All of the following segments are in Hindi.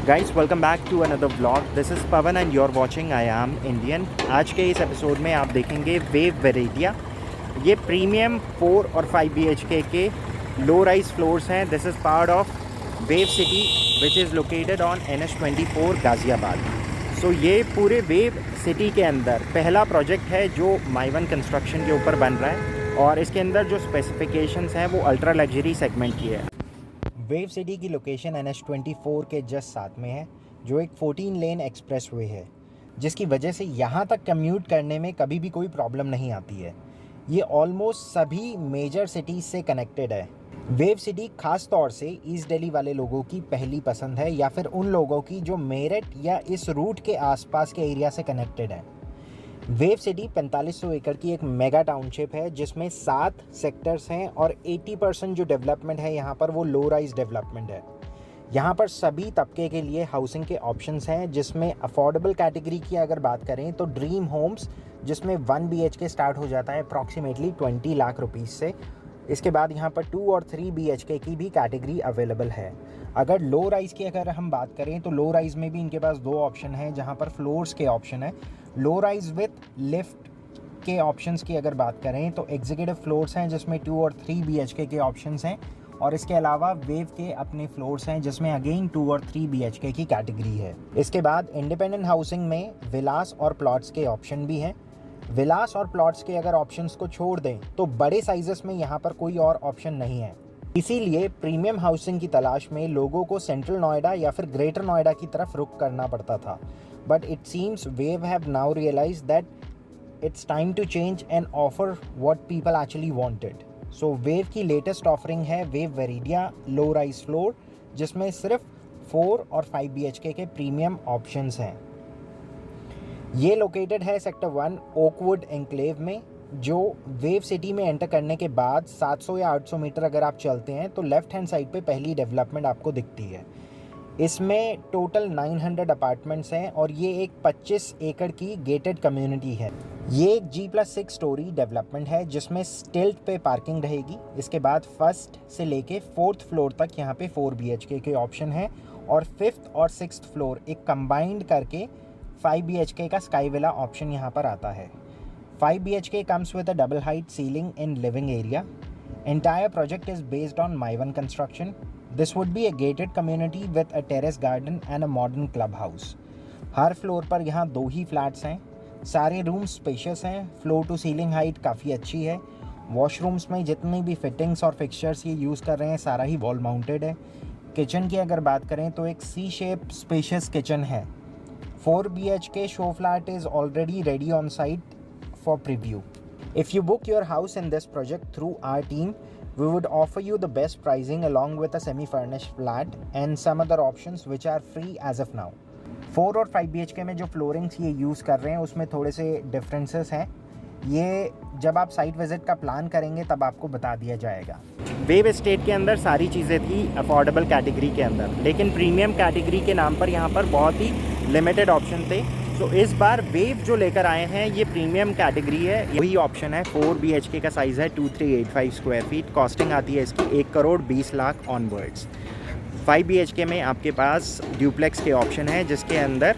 Guys welcome back to another vlog. This is Pawan and you are watching I am Indian. आज के इस एपिसोड में आप देखेंगे वेव वेरेडिया। ये प्रीमियम 4 और 5 BHK के लो राइज फ्लोर्स हैं। This is part of wave city which is located on NH24 Ghaziabad. So ये पूरे वेव सिटी के अंदर पहला प्रोजेक्ट है जो माइवन कंस्ट्रक्शन के ऊपर बन रहा है और इसके अंदर जो स्पेसिफिकेशंस हैं वो अल्ट्रा लग्जरी सेगमेंट की है। वेव सिटी की लोकेशन NH24 के जस्ट साथ में है, जो एक 14 लेन एक्सप्रेस वे है, जिसकी वजह से यहाँ तक कम्यूट करने में कभी भी कोई प्रॉब्लम नहीं आती है। ये ऑलमोस्ट सभी मेजर सिटीज़ से कनेक्टेड है। वेव सिटी खास तौर से ईस्ट दिल्ली वाले लोगों की पहली पसंद है, या फिर उन लोगों की जो मेरठ या इस रूट के आसपास के एरिया से कनेक्टेड है। वेव सिटी 4500 एकड़ की एक मेगा टाउनशिप है, जिसमें 7 सेक्टर्स हैं और 80% जो डेवलपमेंट है यहाँ पर वो लो राइज डेवलपमेंट है। यहाँ पर सभी तबके के लिए हाउसिंग के ऑप्शंस हैं, जिसमें अफोर्डेबल कैटेगरी की अगर बात करें तो ड्रीम होम्स, जिसमें 1 BHK स्टार्ट हो जाता है अप्रॉक्सीमेटली 20 लाख रुपीज़ से। इसके बाद यहाँ पर 2 और 3 BHK की भी कैटेगरी अवेलेबल है। अगर लो राइज़ की अगर हम बात करें तो लो राइज़ में भी इनके पास 2 ऑप्शन हैं, जहाँ पर फ्लोर्स के ऑप्शन है। लो राइज़ विथ लिफ्ट के ऑप्शंस की अगर बात करें तो एग्जीक्यूटिव फ्लोर्स हैं, जिसमें 2 और 3 BHK के ऑप्शंस हैं, और इसके अलावा वेव के अपने फ्लोर्स हैं, जिसमें अगेन 2 और 3 BHK की कैटेगरी है। इसके बाद इंडिपेंडेंट हाउसिंग में विलास और प्लॉट्स के ऑप्शन भी हैं। विलास और प्लॉट्स के अगर ऑप्शंस को छोड़ दें तो बड़े साइजेस में यहाँ पर कोई और ऑप्शन नहीं है। इसीलिए प्रीमियम हाउसिंग की तलाश में लोगों को सेंट्रल नोएडा या फिर ग्रेटर नोएडा की तरफ रुख करना पड़ता था। But it seems wave have now realise that it's time to change and offer what people actually wanted. So wave की लेटेस्ट ऑफरिंग है वेव वेरेडिया लो राइज फ्लोर, जिसमें सिर्फ 4 और 5 BHK के प्रीमियम ऑप्शंस हैं। ये लोकेटेड है सेक्टर 1 ओकवुड एनक्लेव में, जो वेव सिटी में एंटर करने के बाद 700 या 800 मीटर अगर आप चलते हैं तो लेफ्ट हैंड साइड पे पहली डेवलपमेंट आपको दिखती है। इसमें टोटल 900 अपार्टमेंट्स हैं और ये एक 25 एकड़ की गेटेड कम्युनिटी है। ये एक G+6 स्टोरी डेवलपमेंट है, जिसमें स्टिल्ट पे पार्किंग रहेगी। इसके बाद फर्स्ट से लेके 4th फ्लोर तक यहाँ पे 4 BHK के ऑप्शन है, और 5th और 6th फ्लोर एक कंबाइंड करके 5 BHK का स्काई विला ऑप्शन यहाँ पर आता है। 5 BHK comes with a double height ceiling in living area. Entire project is based on Maivan construction. This would be a gated community with a terrace garden and a modern clubhouse. Her floor पर यहाँ 2 ही फ्लैट्स हैं। सारे रूम्स स्पेशियस हैं। फ्लोर टू सीलिंग हाइट काफ़ी अच्छी है। वॉशरूम्स में जितनी भी फिटिंग्स और फिक्सचर्स ये यूज़ कर रहे हैं सारा ही वॉल माउंटेड है। किचन की अगर बात करें तो एक C शेप स्पेशियस किचन है। 4 BHK show flat is already ready on site for preview. If you book your house in this project through our team, we would offer you the best pricing along with a semi-furnished flat and some other options which are free as of now. 4 और 5 BHK में जो फ्लोरिंग्स ये यूज़ कर रहे हैं उसमें थोड़े से डिफरेंसेस हैं। ये जब आप साइट विज़िट का प्लान करेंगे तब आपको बता दिया जाएगा। वेव एस्टेट के अंदर सारी चीज़ें थी अफोर्डेबल कैटेगरी के अंदर, लेकिन प्रीमियम कैटेगरी के नाम पर यहाँ पर बहुत ही लिमिटेड ऑप्शन थे। तो इस बार वेव जो लेकर आए हैं ये प्रीमियम कैटेगरी है। वही ऑप्शन है 4 BHK का साइज़ है 2385 स्क्वायर फीट। कॉस्टिंग आती है इसकी 1 करोड़ 20 लाख ऑनवर्ड्स। 5 BHK में आपके पास ड्यूप्लेक्स के ऑप्शन है, जिसके अंदर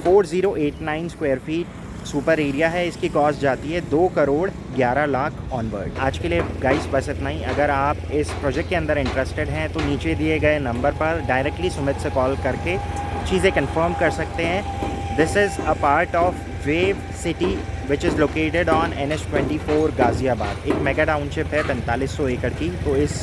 4089 स्क्वायर फीट सुपर एरिया है। इसकी कॉस्ट जाती है 2 करोड़ 11 लाख ऑनवर्ड। आज के लिए गाइस बस इतना ही। अगर आप इस प्रोजेक्ट के अंदर इंटरेस्टेड हैं तो नीचे दिए गए नंबर पर डायरेक्टली सुमित से कॉल करके चीज़ें कंफर्म कर सकते हैं। This is a part of wave city which is located on NH24 Ghaziabad. एक मेगा टाउनशिप है 4500 एकड़ की। तो इस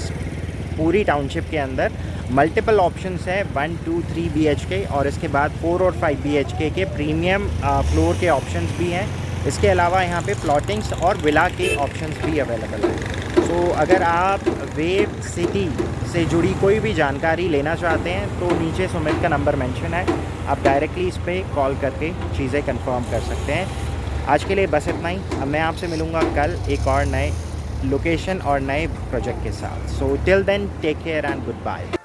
पूरी टाउनशिप के अंदर मल्टीपल ऑप्शंस हैं 1, 2, 3 BHK, और इसके बाद 4 और 5 BHK के प्रीमियम फ्लोर के ऑप्शंस भी हैं। इसके अलावा यहाँ पे प्लॉटिंग्स और विला के ऑप्शंस भी अवेलेबल हैं। सो अगर आप वेव सिटी से जुड़ी कोई भी जानकारी लेना चाहते हैं तो नीचे सुमित का नंबर मेंशन है, आप डायरेक्टली इस पर कॉल करके चीज़ें कंफर्म कर सकते हैं। आज के लिए बस इतना ही। अब मैं आपसे मिलूँगा कल एक और नए लोकेशन और नए प्रोजेक्ट के साथ। So till then take care and good bye.